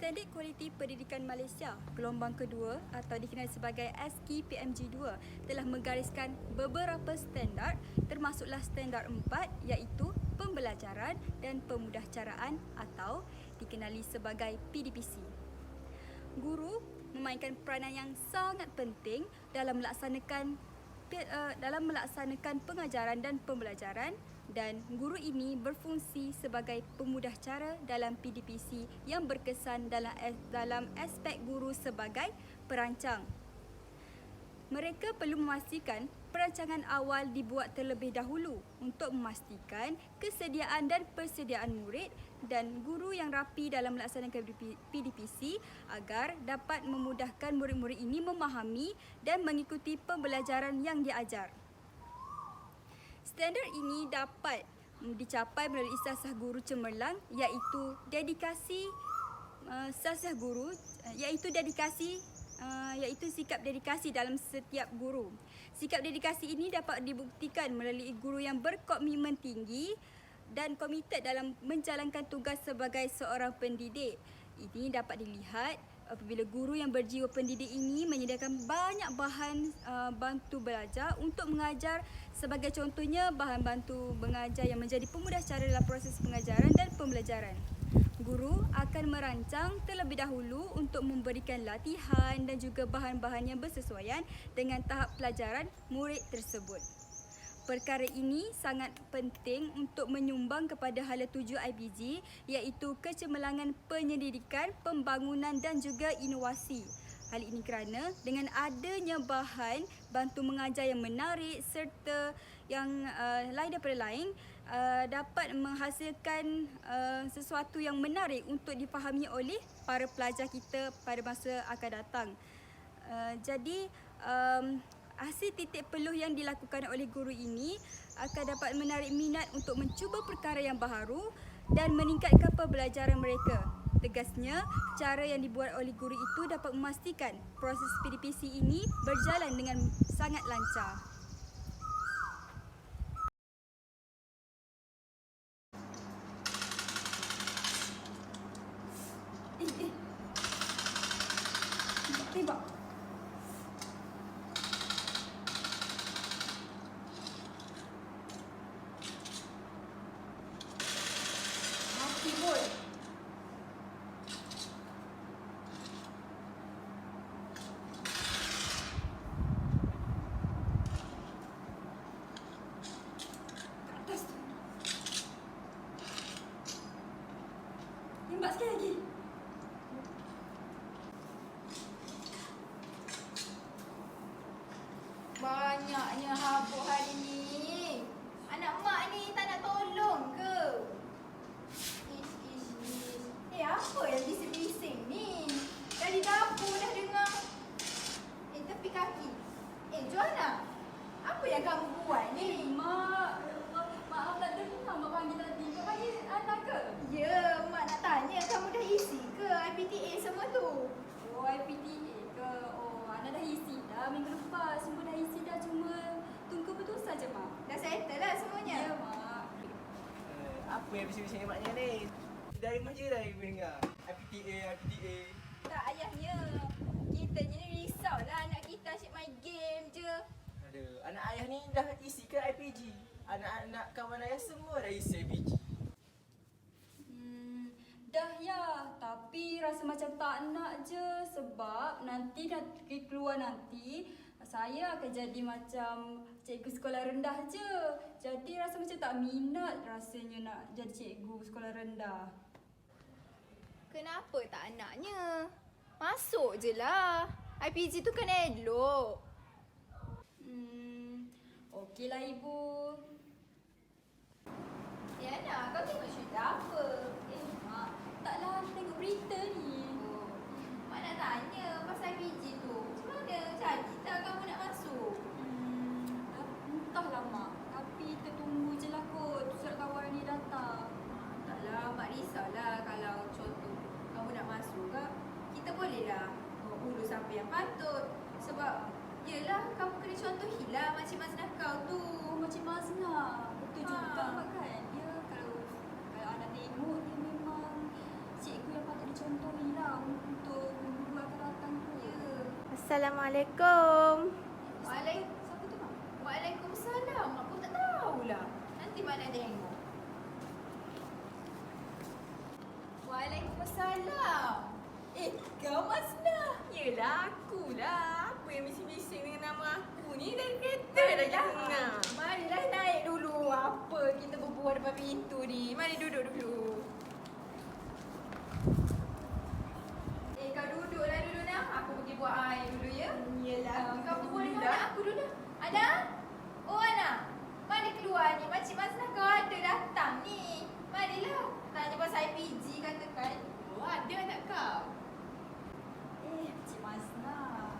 Standard Kualiti Pendidikan Malaysia gelombang kedua atau dikenali sebagai SKPMG 2 telah menggariskan beberapa standard termasuklah standard 4 iaitu pembelajaran dan pemudahcaraan atau dikenali sebagai PDPC. Guru memainkan peranan yang sangat penting dalam melaksanakan pengajaran dan pembelajaran, dan guru ini berfungsi sebagai pemudah cara dalam PDPC yang berkesan dalam aspek guru sebagai perancang. Mereka perlu memastikan perancangan awal dibuat terlebih dahulu untuk memastikan kesediaan dan persediaan murid dan guru yang rapi dalam melaksanakan PDPC agar dapat memudahkan murid-murid ini memahami dan mengikuti pembelajaran yang diajar. Standard ini dapat dicapai melalui Siasah Guru Cemerlang iaitu sikap dedikasi dalam setiap guru. Sikap dedikasi ini dapat dibuktikan melalui guru yang berkomitmen tinggi dan komited dalam menjalankan tugas sebagai seorang pendidik. Ini dapat dilihat apabila guru yang berjiwa pendidik ini menyediakan banyak bahan bantu belajar untuk mengajar, sebagai contohnya bahan bantu mengajar yang menjadi pemudah cara dalam proses pengajaran dan pembelajaran. Guru akan merancang terlebih dahulu untuk memberikan latihan dan juga bahan-bahan yang bersesuaian dengan tahap pelajaran murid tersebut. Perkara ini sangat penting untuk menyumbang kepada hala tuju IPG iaitu kecemerlangan penyelidikan, pembangunan dan juga inovasi. Hal ini kerana dengan adanya bahan bantu mengajar yang menarik serta yang lain daripada lain dapat menghasilkan sesuatu yang menarik untuk difahami oleh para pelajar kita pada masa akan datang. Jadi hasil titik peluh yang dilakukan oleh guru ini akan dapat menarik minat untuk mencuba perkara yang baharu dan meningkatkan pembelajaran mereka. Tegasnya, cara yang dibuat oleh guru itu dapat memastikan proses PDPC ini berjalan dengan sangat lancar. Tembak. Mati boy. Atas tu. Tembak sekali lagi. Banyaknya habuk hari ni. Anak mak ni tak nak tolong ke? Ish. Apa yang bising-bising ni? Dari dapur dah dengar. Tepi kaki. Joanna, apa yang kamu buat ni? Mak, maaf tak dengar mak panggil tadi. Mak panggil anak ke? Ya, mak nak tanya kamu dah isi ke IPTA semua tu? Oh, IPTA ke? Oh, anak dah isi dah minggu lepas. Semua dah isi dah, cuma tunggu keputusan je mak. Dah settle lah semuanya? Ya mak. Apa yang bising-bising maknya ni? Dari mana je dah ibu dengar? IPTA. Tak, ayahnya. Kita ni risau lah anak kita asyik main game je. Aduh, anak ayah ni dah isi ke IPG? Anak-anak kawan ayah semua dah isi IPG. Dah ya, tapi rasa macam tak nak je sebab nanti keluar nanti saya akan jadi macam cikgu sekolah rendah je. Jadi rasa macam tak minat rasanya nak jadi cikgu sekolah rendah. Kenapa tak naknya? Masuk je lah. IPG tu kan elok. Okeylah ibu. Yana, kau tengok cerita apa? Mak, taklah tengok berita ni. Mak nak tanya pasal IPG tu. Macam mana? Jadi tak kamu nak masuk? Entahlah mak, tapi kita tunggu je lah kot surat tawaran ni datang. Taklah, mak risaulah kalau contoh kamu nak masuk ke. Kita bolehlah urus apa yang patut. Sebab yelah, kamu kena contohilah Makcik Maznah kau tu. Macam Maznah. Betul juga Ha. mak kan. Dia kalau anak tengok dia memang cikgu yang patut dicontoh ketahui lah untuk guru akan datang tu. Ya. Assalamualaikum. Siapa tu, Mak? Waalaikumsalam. Aku tak tahulah. Nanti Mak nak tengok. Waalaikumsalam. Kau Masnah. Yelah, akulah. Apa yang bising-bising dengan nama aku ni dari kereta lagi dengar. Marilah naik dulu. Apa kita berbual depan pintu ni. Mari duduk dulu. Kau duduklah dulu nak. Aku pergi buat air dulu ya. Yelah. Kau berbual dengan anak aku dulu. Ana? Oh Ana. Mana keluar ni? Makcik Masnah kau ada datang ni. Marilah. Tanya pasal IPG katakan. Oh, ada anak kau. Cik Masnah.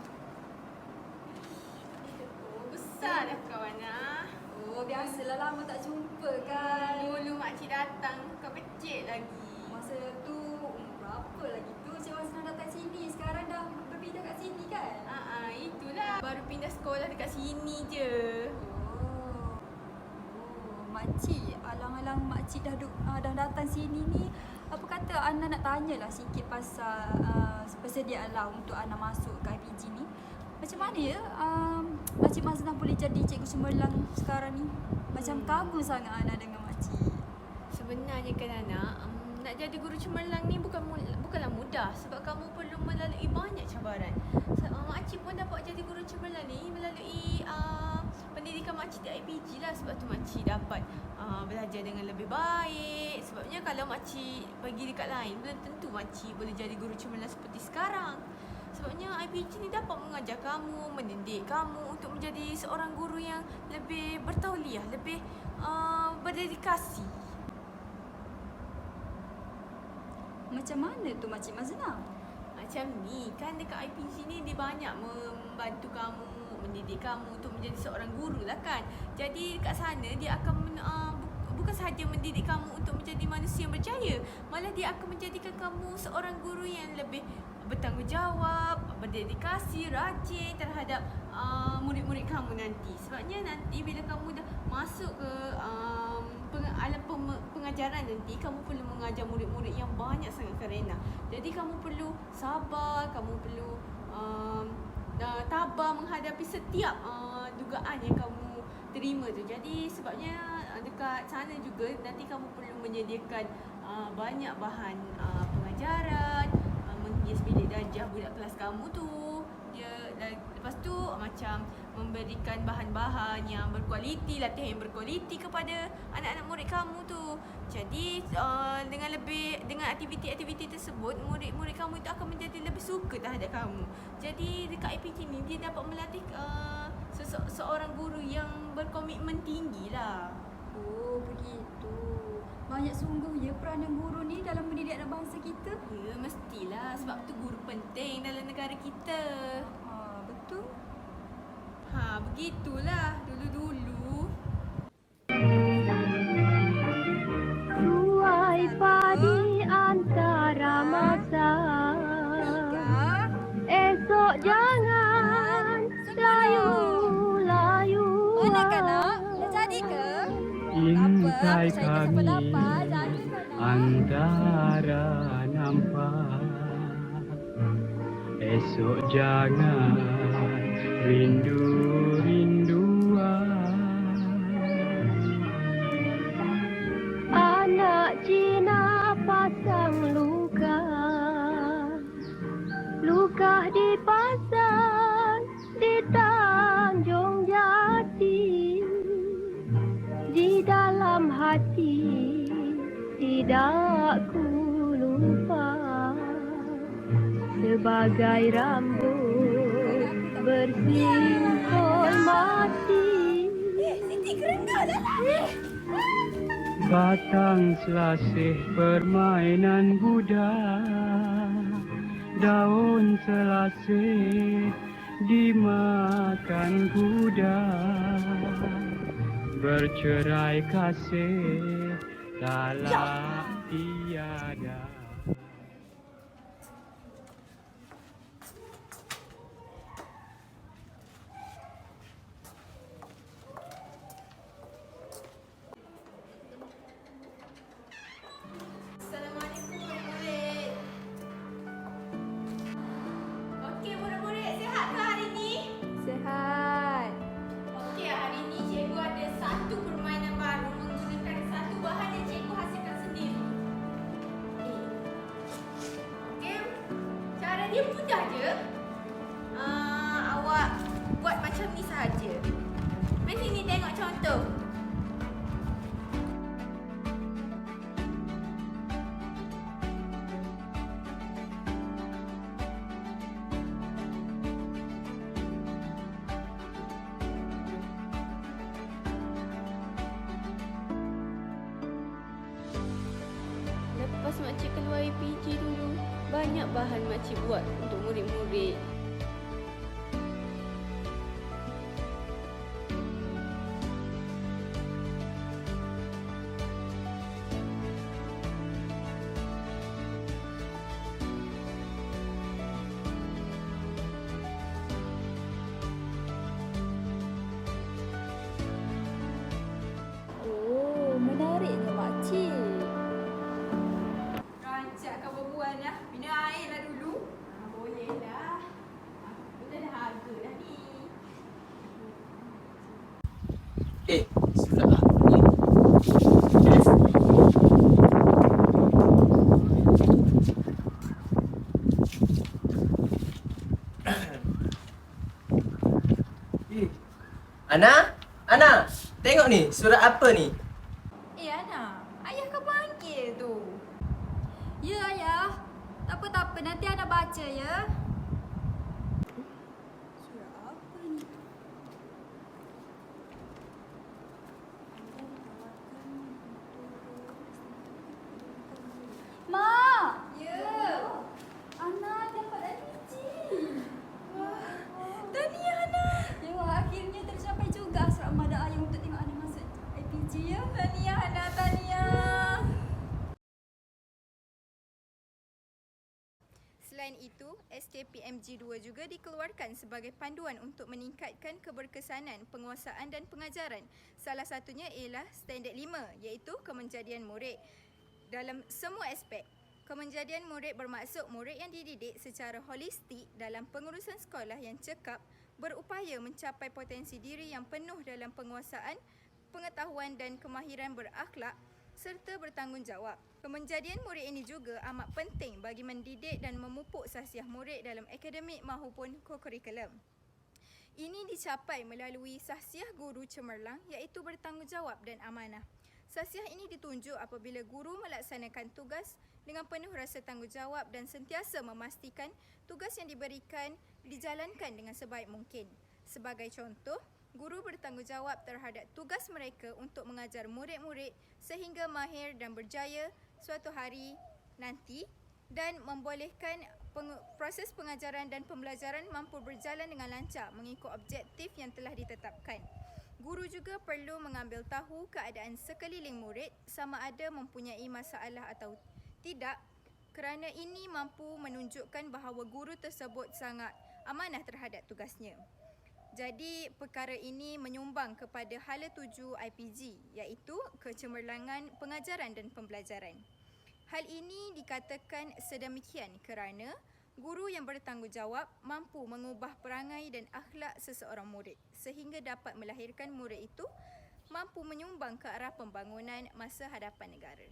Oh, besar dah kau, Ana. Oh, biasalah lama tak jumpa kan. Dulu makcik datang, kau kecil lagi. Masa tu umur berapa lagi tu Cik Masnah datang sini. Sekarang dah berpindah kat sini kan? Itulah. Baru pindah sekolah dekat sini je. Makcik, alang-alang makcik dah datang sini ni. Apa kata Ana nak tanyalah sikit pasal persediaan lah untuk Ana masuk ke IPG ni. Macam mana ya Makcik Masnah boleh jadi cikgu cemerlang sekarang ni? Macam kagum sangat Ana dengan makcik. Sebenarnya kan anak, nak jadi guru cemerlang ni bukanlah mudah sebab kamu perlu melalui banyak cabaran. Makcik pun dapat jadi guru cemerlang ni melalui pendidikan makcik di IPG lah. Sebab tu makcik dapat belajar dengan lebih baik. Sebabnya kalau makcik pergi dekat lain, belum tentu makcik boleh jadi guru cemerlang seperti sekarang. Sebabnya IPG ni dapat mengajar kamu, mendidik kamu untuk menjadi seorang guru yang lebih bertauliah, lebih berdedikasi. Macam mana tu Makcik Masnah? Macam ni, kan dekat IPG ni dia banyak membantu kamu, mendidik kamu untuk menjadi seorang guru lah kan. Jadi dekat sana dia akan bukan sahaja mendidik kamu untuk menjadi manusia yang berjaya, malah dia akan menjadikan kamu seorang guru yang lebih bertanggungjawab, berdedikasi, rajin terhadap murid-murid kamu nanti. Sebabnya nanti bila kamu dah masuk ke alam pengajaran nanti, kamu perlu mengajar murid-murid yang banyak sangat kerana. Jadi kamu perlu sabar, kamu perlu tabah menghadapi setiap dugaan yang kamu terima tu. Jadi sebabnya dekat sana juga nanti kamu perlu menyediakan banyak bahan pengajaran, menghias bilik darjah budak kelas kamu tu. Lepas tu macam memberikan bahan-bahan yang berkualiti, latihan yang berkualiti kepada anak-anak murid kamu tu. Jadi dengan aktiviti-aktiviti tersebut, murid-murid kamu itu akan menjadi lebih suka terhadap kamu. Jadi dekat IPG ni dia dapat melatih seorang guru yang berkomitmen tinggi lah. Oh, begitu. Banyak sungguh ya peranan guru ni dalam mendidik anak bangsa kita. Ya, mestilah. Sebab tu guru penting dalam negara kita. Betul. Begitulah dulu-dulu. Tuai padi antara masa, esok jangan layu-layu. Anak-anak, dah jadi ke? Intai kami Jadi antara nampak. Esok jangan rindu-rinduan. Anak Cina pasang luka, luka dipasang di Tanjung Jati. Di dalam hati tidak ku lupa, sebagai rambut bersimpul mati. Siti kerendah lah. Batang selasih permainan Buddha, daun selasih dimakan kuda. Bercerai kasih talak tiada. Assalamualaikum murid-murid. Dia mudah je. Awak buat macam ni sahaja. Mari sini tengok contoh. Lepas makcik keluar APG dulu, banyak bahan makcik buat untuk murid-murid. Oh, menariknya makcik. Rancak kau berbual dah. Minum air lah dulu. Boleh lah. Aku dah harga dah ni. Surat apa ni? Ana? Ana, tengok ni, surat apa ni? Ana, ayah kau panggil tu. Ya, ayah. Tak apa, nanti Ana baca ya. Surat apa ni? Mak! Ya. Ana dapat LPG. Wah, tahniah Ana. Ya, akhirnya tercapai juga hasrat mak dan ayah untuk tengok Ana masuk LPG ya. Tahniah Ana, tahniah. Selain itu, SKPMG2 juga dikeluarkan sebagai panduan untuk meningkatkan keberkesanan penguasaan dan pengajaran. Salah satunya ialah Standard 5 iaitu kemenjadian murid. Dalam semua aspek, kemenjadian murid bermaksud murid yang dididik secara holistik dalam pengurusan sekolah yang cekap, berupaya mencapai potensi diri yang penuh dalam penguasaan, pengetahuan dan kemahiran berakhlak serta bertanggungjawab. Kemenjadian murid ini juga amat penting bagi mendidik dan memupuk sahsiah murid dalam akademik maupun kokurikulum. Ini dicapai melalui sahsiah guru cemerlang iaitu bertanggungjawab dan amanah. Sahsiah ini ditunjuk apabila guru melaksanakan tugas dengan penuh rasa tanggungjawab dan sentiasa memastikan tugas yang diberikan dijalankan dengan sebaik mungkin. Sebagai contoh, guru bertanggungjawab terhadap tugas mereka untuk mengajar murid-murid sehingga mahir dan berjaya suatu hari nanti dan membolehkan proses pengajaran dan pembelajaran mampu berjalan dengan lancar mengikut objektif yang telah ditetapkan. Guru juga perlu mengambil tahu keadaan sekeliling murid sama ada mempunyai masalah atau tidak, kerana ini mampu menunjukkan bahawa guru tersebut sangat amanah terhadap tugasnya. Jadi, perkara ini menyumbang kepada hala tuju IPG iaitu kecemerlangan pengajaran dan pembelajaran. Hal ini dikatakan sedemikian kerana guru yang bertanggungjawab mampu mengubah perangai dan akhlak seseorang murid sehingga dapat melahirkan murid itu mampu menyumbang ke arah pembangunan masa hadapan negara.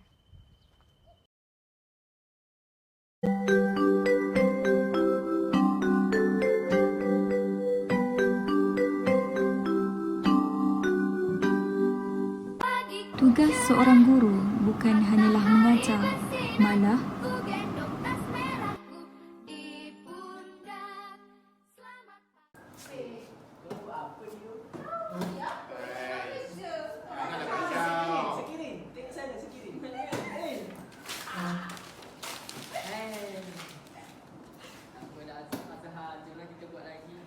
Tugas seorang guru bukan hanyalah mengajar, malah Sekirin, tengok sana, sekirin. Apa dah Azhar, jomlah kita buat lagi.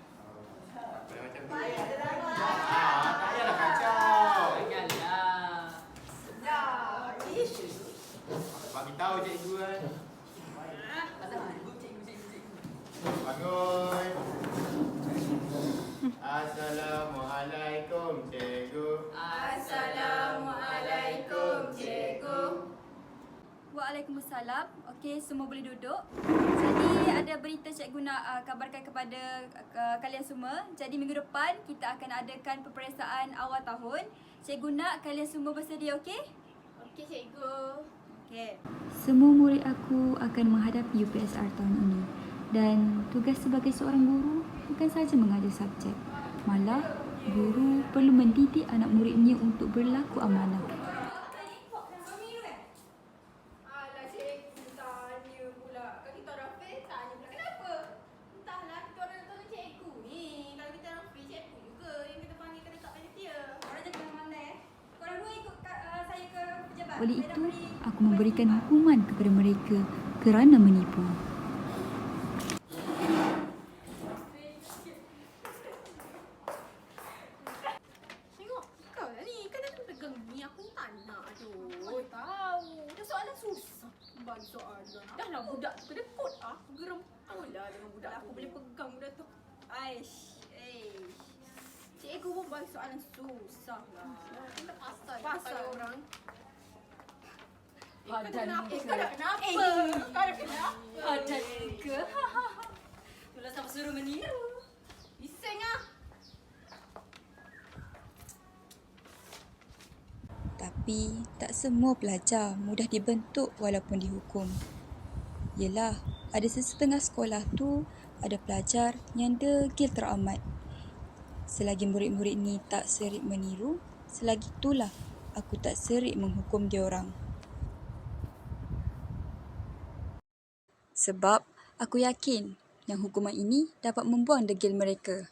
Apa yang macam tu? Tak payahlah kacau. Janganlah. Bagi tahu cikgu kan. Azhar, cikgu. Bangun. Assalamualaikum cikgu. Assalamualaikum, cikgu. Waalaikumsalam. Okey, semua boleh duduk. Jadi ada berita cikgu nak kabarkan kepada kalian semua. Jadi minggu depan kita akan adakan peperiksaan awal tahun. Cikgu nak kalian semua bersedia, okey? Okey, cikgu. Okey. Semua murid aku akan menghadapi UPSR tahun ini. Dan tugas sebagai seorang guru bukan sahaja mengajar subjek, malah guru perlu mendidik anak muridnya untuk berlaku amanah. Alah cikgu tanya pula. Kalau kita orang fail tanya pula kenapa? Entahlah kita orang nak tolong cikgu ni. Kalau kita orang fail cikgu juga yang kita panggil kena tak panitia. Korang jangan pandai. Korang dua ikut saya ke pejabat. Oleh Saya dah itu, beri aku memberikan hukuman kepada mereka kerana menipu. Tengok, kau lah ni. Kan aku pegang ni. Aku tak nak. Aduh, tahu. Dah soalan susah. Bagi soalan. Dah lah budak tu kena kod. Aku geram pula dengan budak aku. Boleh pegang budak tu. Aish. Cikgu pun bagi soalan susah lah. Kita pasal orang. Padan muka. Kau dah kenapa? Kau dah kenapa? Padan muka. Itulah siapa suruh meniru. Bising ah. Tapi tak semua pelajar mudah dibentuk walaupun dihukum. Yelah, ada sesetengah sekolah tu ada pelajar yang degil teramat. Selagi murid-murid ni tak serik meniru, selagi itulah aku tak serik menghukum diorang. Sebab aku yakin yang hukuman ini dapat membuang degil mereka.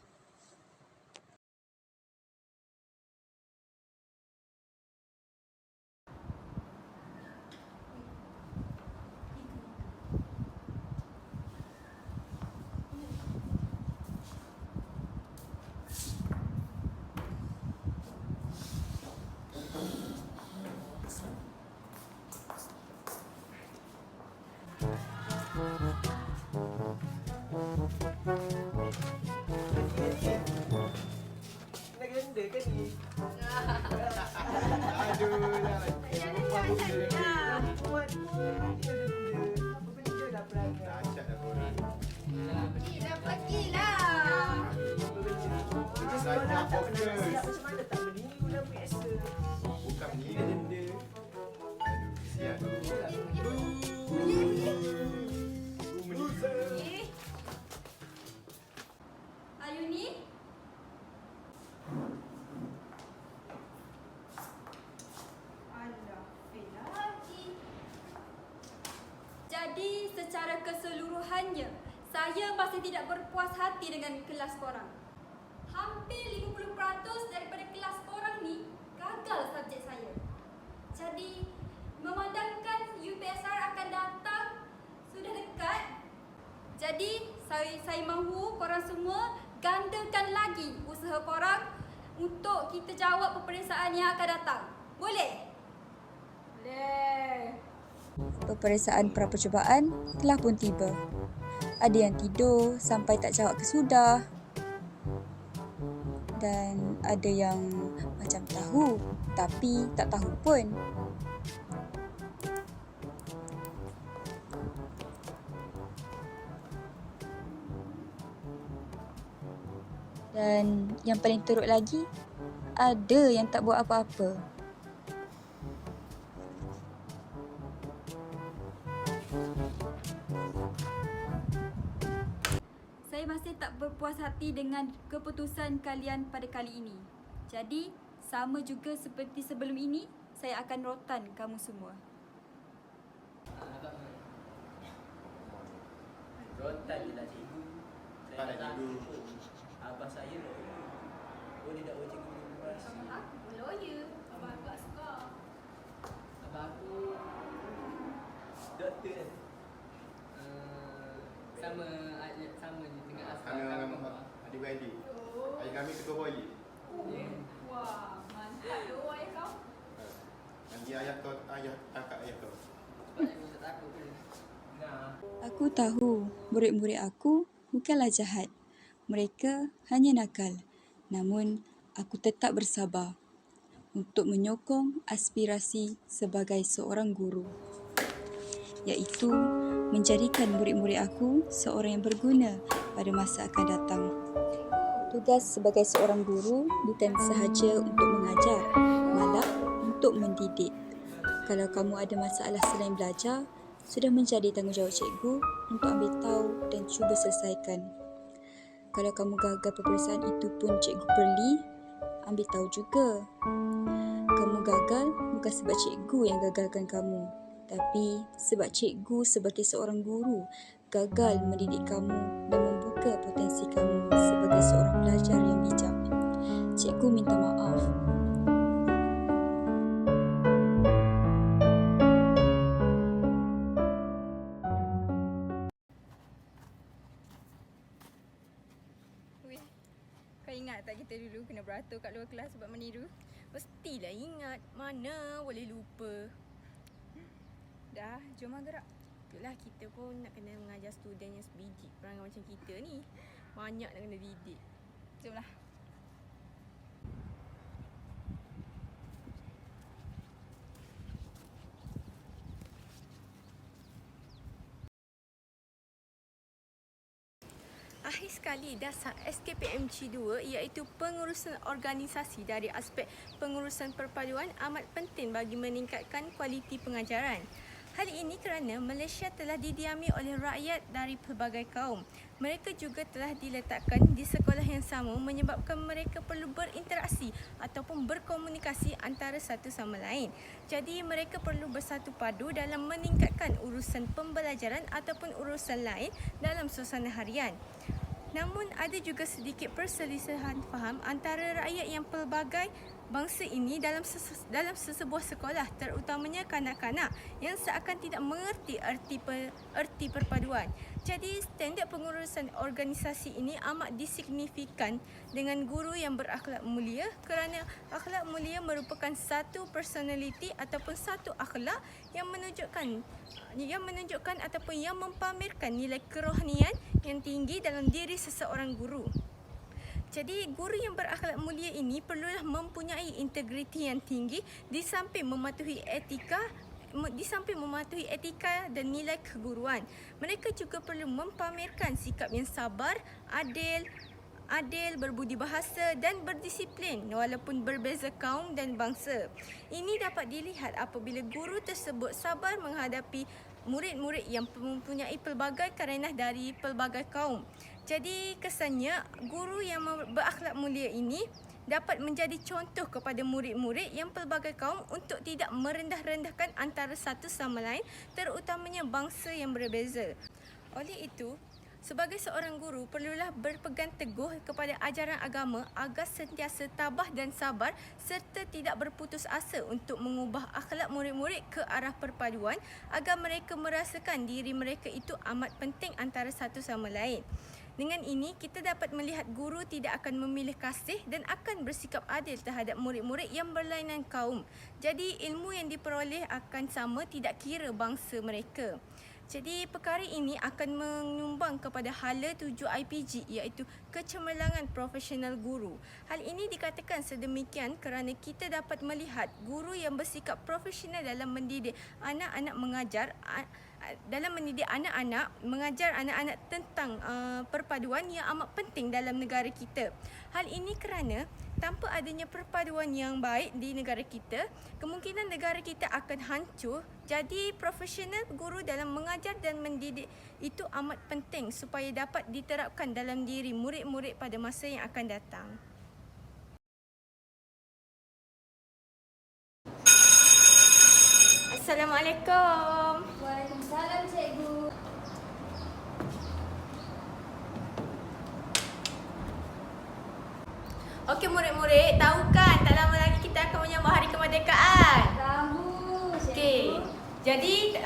Nak ganda kan ni? Aduh, dah. Buat kita ganda. Apa benda dah perangai? Dahsyat dah korang. Dah pergilah. Saya fokus. Macam mana tak meniru dah biasa. Bukan Kita ni. ganda. Aduh, kesian. Ayuni. Alah, fail lagi. Jadi secara keseluruhannya, saya masih tidak berpuas hati dengan kelas korang. Hampir 50% daripada kelas korang ni gagal subjek saya. Jadi, memandangkan UPSR akan datang sudah dekat, jadi saya mahu korang semua gandakan lagi usaha korang untuk kita jawab peperiksaan yang akan datang. Boleh? Boleh. Peperiksaan prapercubaan telah pun tiba. Ada yang tidur sampai tak jawab kesudah. Dan ada yang macam tahu tapi tak tahu pun. Dan yang paling teruk lagi, ada yang tak buat apa-apa. Saya masih tak berpuas hati dengan keputusan kalian pada kali ini. Jadi, sama juga seperti sebelum ini, saya akan rotan kamu semua. Rotan je lah cikgu. Tak nak cikgu. Abah saya lawyer. Oh, dia dah cikgu universiti. Aku pun lawyer. Abang agak suka. Abang aku Doktor kan? sama je dengan Asal. Kami orang adik-beradik. Ayah kami ketua poli. Wah, mantap tu ayah kau. Nanti ayah kau, kakak ayah kau. Sebab aku tak takut ke. Nah. Aku tahu murid-murid aku bukanlah jahat. Mereka hanya nakal. Namun, aku tetap bersabar untuk menyokong aspirasi sebagai seorang guru, iaitu menjadikan murid-murid aku seorang yang berguna pada masa akan datang. Tugas sebagai seorang guru bukan sahaja untuk mengajar, malah untuk mendidik. Kalau kamu ada masalah selain belajar, sudah menjadi tanggungjawab cikgu untuk ambil tahu dan cuba selesaikan. Kalau kamu gagal peperiksaan itu pun cikgu perli ambil tahu juga. Kamu gagal bukan sebab cikgu yang gagalkan kamu, tapi sebab cikgu sebagai seorang guru gagal mendidik kamu dan membuka potensi kamu sebagai seorang pelajar yang bijak. Cikgu minta maaf. Weh, kau ingat tak kita dulu kena beratur kat luar kelas sebab meniru? Mestilah ingat. Mana boleh lupa. Dah, jom gerak. Itulah kita pun nak kena mengajar student yang sebiji perangai macam kita ni. Banyak nak kena didik. Jomlah. Akhir sekali, dasar SKPMG 2 iaitu pengurusan organisasi dari aspek pengurusan perpaduan amat penting bagi meningkatkan kualiti pengajaran. Hal ini kerana Malaysia telah didiami oleh rakyat dari pelbagai kaum. Mereka juga telah diletakkan di sekolah yang sama menyebabkan mereka perlu berinteraksi ataupun berkomunikasi antara satu sama lain. Jadi mereka perlu bersatu padu dalam meningkatkan urusan pembelajaran ataupun urusan lain dalam suasana harian. Namun ada juga sedikit perselisihan faham antara rakyat yang pelbagai bangsa ini dalam sesebuah sekolah, terutamanya kanak-kanak yang seakan tidak mengerti erti perpaduan. Jadi standard pengurusan organisasi ini amat disignifikan dengan guru yang berakhlak mulia, kerana akhlak mulia merupakan satu personaliti ataupun satu akhlak yang menunjukkan ataupun yang mempamerkan nilai kerohanian yang tinggi dalam diri seseorang guru. Jadi guru yang berakhlak mulia ini perlulah mempunyai integriti yang tinggi di samping mematuhi etika dan nilai keguruan. Mereka juga perlu mempamerkan sikap yang sabar, adil, berbudi bahasa dan berdisiplin walaupun berbeza kaum dan bangsa. Ini dapat dilihat apabila guru tersebut sabar menghadapi murid-murid yang mempunyai pelbagai karenah dari pelbagai kaum. Jadi kesannya guru yang berakhlak mulia ini dapat menjadi contoh kepada murid-murid yang pelbagai kaum untuk tidak merendah-rendahkan antara satu sama lain, terutamanya bangsa yang berbeza. Oleh itu, sebagai seorang guru perlulah berpegang teguh kepada ajaran agama agar sentiasa tabah dan sabar serta tidak berputus asa untuk mengubah akhlak murid-murid ke arah perpaduan agar mereka merasakan diri mereka itu amat penting antara satu sama lain. Dengan ini, kita dapat melihat guru tidak akan memilih kasih dan akan bersikap adil terhadap murid-murid yang berlainan kaum. Jadi, ilmu yang diperoleh akan sama tidak kira bangsa mereka. Jadi, perkara ini akan menyumbang kepada hala 7 IPG iaitu kecemerlangan profesional guru. Hal ini dikatakan sedemikian kerana kita dapat melihat guru yang bersikap profesional dalam mendidik anak-anak mengajar anak-anak tentang perpaduan yang amat penting dalam negara kita. Hal ini kerana tanpa adanya perpaduan yang baik di negara kita, kemungkinan negara kita akan hancur. Jadi profesional guru dalam mengajar dan mendidik itu amat penting supaya dapat diterapkan dalam diri murid-murid pada masa yang akan datang. Assalamualaikum. Waalaikumsalam cikgu. Okey murid-murid, tahu kan tak lama lagi kita akan menyambut Hari Kemerdekaan? Tahu cikgu. Okey. Jadi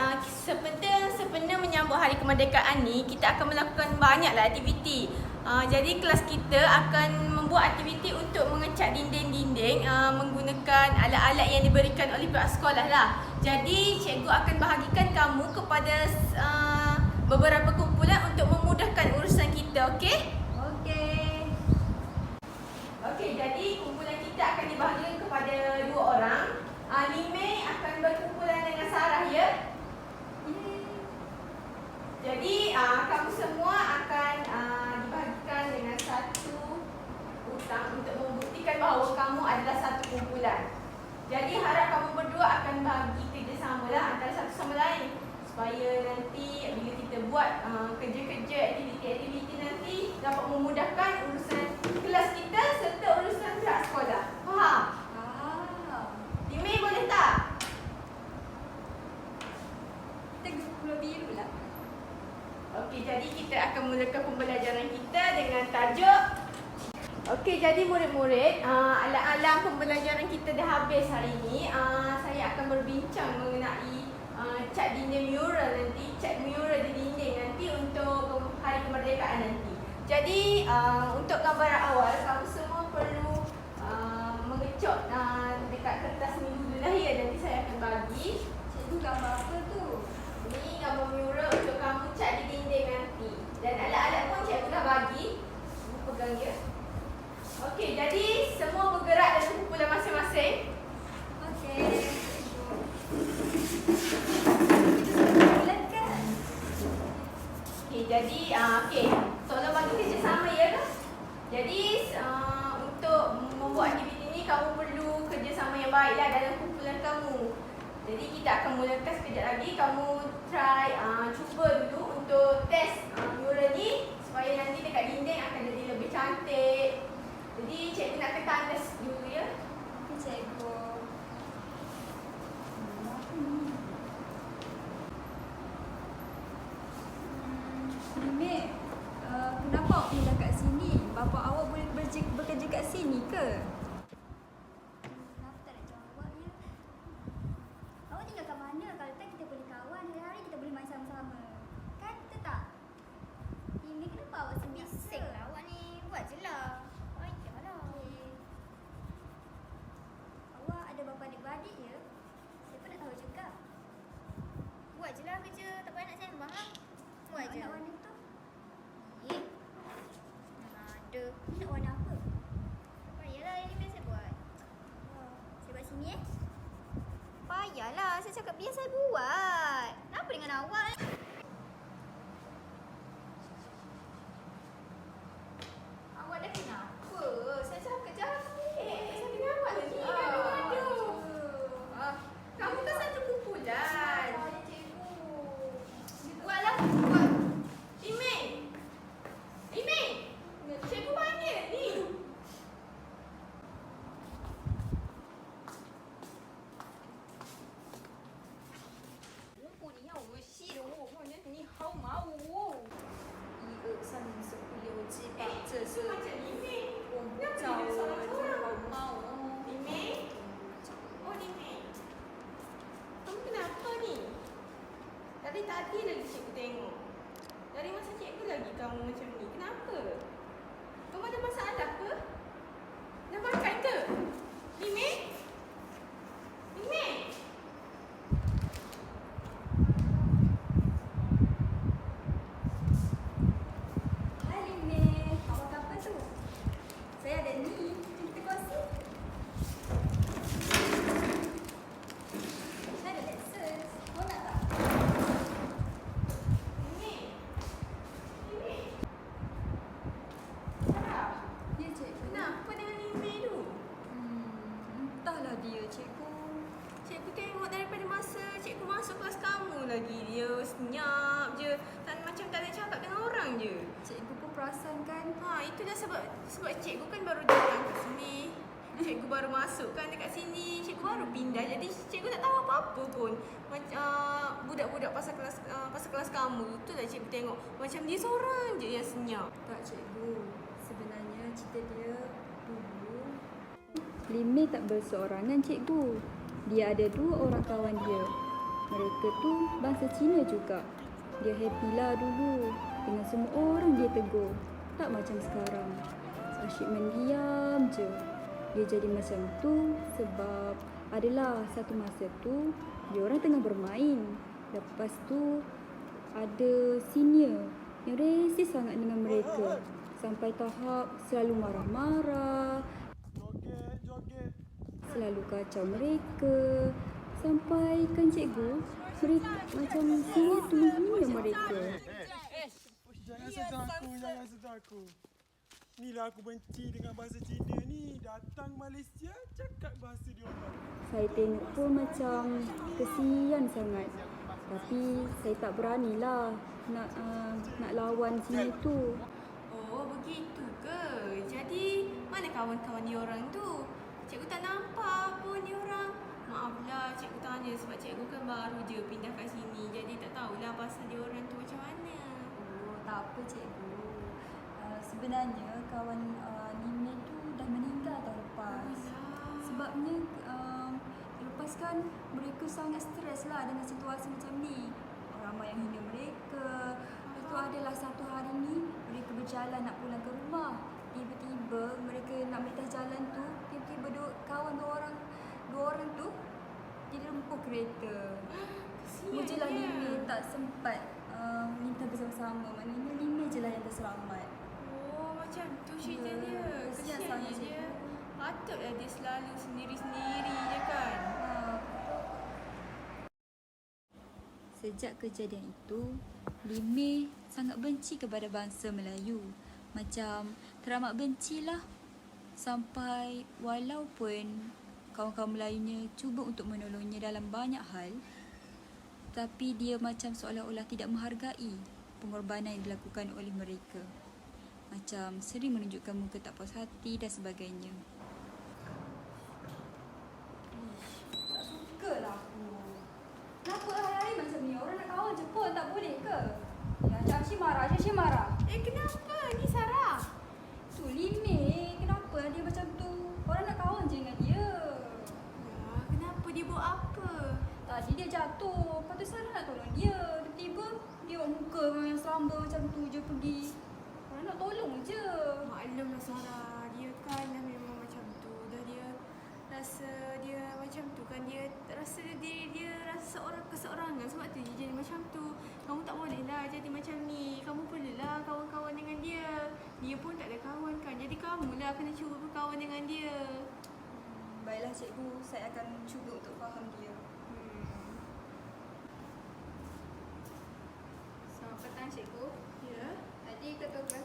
sempena menyambut Hari Kemerdekaan ni, kita akan melakukan banyaklah aktiviti. Jadi kelas kita akan membuat aktiviti untuk mengecat dinding-dinding menggunakan alat-alat yang diberikan oleh pihak sekolah lah. Jadi cikgu akan bahagikan kamu kepada beberapa kumpulan untuk memudahkan urusan kita, okey? Okey. Okey, jadi kumpulan kita akan dibahagikan kepada 2 orang. Lime akan berkumpulan dengan Sarah, ya? Jadi kamu semua akan dibahagikan dengan satu hutang untuk membuktikan bahawa kamu adalah satu kumpulan. Jadi harap kamu berdua akan bagi kerjasama lah antara satu sama lain supaya nanti bila kita buat kerja-kerja, aktiviti-aktiviti nanti dapat memudahkan urusan kelas kita serta urusan pihak sekolah. Faham? Timmy boleh tak? Kita gula biru lah. Okey, jadi kita akan mulakan pembelajaran kita dengan tajuk. Okey, jadi murid-murid, alang-alang pembelajaran kita dah habis hari ini. Saya akan berbincang mengenai cat dinding mural nanti, cat mural di dinding nanti untuk hari kemerdekaan nanti. Jadi, untuk gambaran awal, kamu semua perlu mengecok dekat kertas minggu dulu lahir. Nanti saya akan bagi. Cikgu gambar apa tu? Ini gambar mural untuk kamu cat di dinding nanti. Dan alat-alat pun cikgu dah bagi. Kamu pegang dia. Okey, jadi semua bergerak dalam kumpulan masing-masing. Okey. Mulakan. Okey, jadi okey. Tolong bagi kerjasama ya kan? Jadi untuk membuat aktiviti ini kamu perlu kerjasama yang baiklah dalam kumpulan kamu. Jadi kita akan mulakan sekejap lagi. Kamu try cuba dulu untuk test mural ni supaya nanti dekat dinding akan jadi lebih cantik. Jadi cikgu nak tandas dulu ya. Okey, cikgu. Mek, kenapa awak pindah kat sini? Bapa awak boleh bekerja kat sini ke? Kenapa tak nak jawab awak ya? Awak tinggal kat mana? Kalau tak kita boleh kawan. Hari-hari kita boleh main sama-sama. Kan betul tak? Ini kenapa awak senyap? Bising lah awak ni. Buat je lah. Ayalah. Awak ada berapa adik-beradik ya? Saya pun nak tahu juga. Buat je lah kerja. Tak payah nak sembang lah. Buat je. Nak warna tu? Mana ada. Ni nak warna apa? Tak payahlah. Ini biasa buat. Saya buat sini payahlah. Saya cakap biar saya buat. Kenapa dengan awak? Awak dah kenapa? Saya cakap cantik. Saya kena awak lagi. Gaduh-gaduh. Kamu kan satu kumpulan. Saya cikgu. Buatlah. Buat. Ime. Ime. Cikgu panggil ni. Macam Ime. Kenapa dia seorang-seorang? Ime. Oh, Ime. Kamu kenapa ni? Dari tadi lagi cikgu tengok. Dari masa cikgu lagi kamu macam ni. Kenapa? Kamu ada masalah ke? Dah makan ke? Ime? Ime? Hai Mek, awak apa tu? Saya ada ni. Kita kongsi. Saya ada lesson. Awak nak tak? Ime? Ime? Sarah? Ya, cikgu. Kenapa dengan Ime tu? Entahlah dia, cikgu. Cikgu tengok daripada masa cikgu masuk kelas kamu lagi. Dia senyap je. Dan macam tak ada cakap dengan orang je. Cikgu pun perasan kan? Itu dah sebab cikgu kan baru datang kat sini. Cikgu baru masuk kan dekat sini. Cikgu baru pindah. Jadi cikgu tak tahu apa-apa pun. Budak-budak pasal kelas kamu. Itulah cikgu tengok. Macam dia seorang je yang senyap. Tak, cikgu. Sebenarnya cerita dia dulu. Limit tak berseorangan, cikgu. Dia ada 2 orang kawan dia. Mereka tu bangsa Cina juga. Dia happy lah dulu. Dengan semua orang dia tegur. Tak macam sekarang. Asyik mendiam je. Dia jadi macam tu sebab adalah satu masa tu dia orang tengah bermain. Lepas tu ada senior yang resis sangat dengan mereka. Sampai tahap selalu marah-marah, selalu kacau mereka. Sampai kan cikgu, mereka macam senior tu menghina mereka. Jangan sentuh aku. Inilah aku benci dengan bahasa Cina ni. Datang Malaysia, cakap bahasa dia orang. Saya tengok pun macam kesian sangat. Tapi saya tak beranilah nak lawan sini tu. Oh, begitu ke? Jadi, mana kawan-kawan diorang tu? Cikgu tak nampak pun diorang. Maaflah cikgu tanya sebab cikgu kan baru je pindah kat sini. Jadi tak tahulah pasal diorang tu macam mana. Oh, tak apa cikgu. Sebenarnya kawan Nime tu dah meninggal tahun lepas. Sebabnya lepas kan mereka sangat stres lah dengan situasi macam ni. Ramai yang hina mereka. Lepas tu adalah satu hari ni mereka berjalan nak pulang ke rumah. Tiba-tiba mereka nak melintas jalan tu, tiba-tiba dua orang tu dirempuh kereta. Kesian Jelah dia. Nime tak sempat melintas bersama-sama. Maknanya Nime je lah yang terselamat. Oh, macam tu cerita Ya, dia. kesian Kesiannya sangat dia. cikgu. Patutlah dia selalu sendiri-sendiri je kan. Sejak kejadian itu, Lime sangat benci kepada bangsa Melayu. Macam teramat bencilah. Sampai walaupun kawan-kawan Melayunya cuba untuk menolongnya dalam banyak hal, tapi dia macam seolah-olah tidak menghargai pengorbanan yang dilakukan oleh mereka. Macam sering menunjukkan muka tak puas hati dan sebagainya. Tak sukalah aku. Kenapa hari-hari macam ni? Orang nak kawan je pun tak boleh ke? Ya, Cik marah, Cik marah. Kenapa ni Sarah? Tu Lime, kenapa dia macam tu? Orang nak kawan je dengan dia. Kenapa dia buat apa? Tadi dia jatuh, lepas tu Sarah nak tolong dia. Tiba-tiba dia buat muka yang seramba macam tu je pergi. Orang nak tolong je. Maklumlah Sarah, dia kan dah memang macam tu. Dah dia rasa dia macam tu kan. Dia rasa dia rasa seorang keseorangan. Sebab tu dia jadi macam tu. Kamu tak boleh lah jadi macam ni. Kamu perlulah kawan-kawan dengan dia. Dia pun tak ada kawan kan. Jadi kamulah kena cuba berkawan dengan dia. Baiklah cikgu, saya akan cuba untuk faham dia. Selamat petang cikgu. Ya. Tadi ketua kelas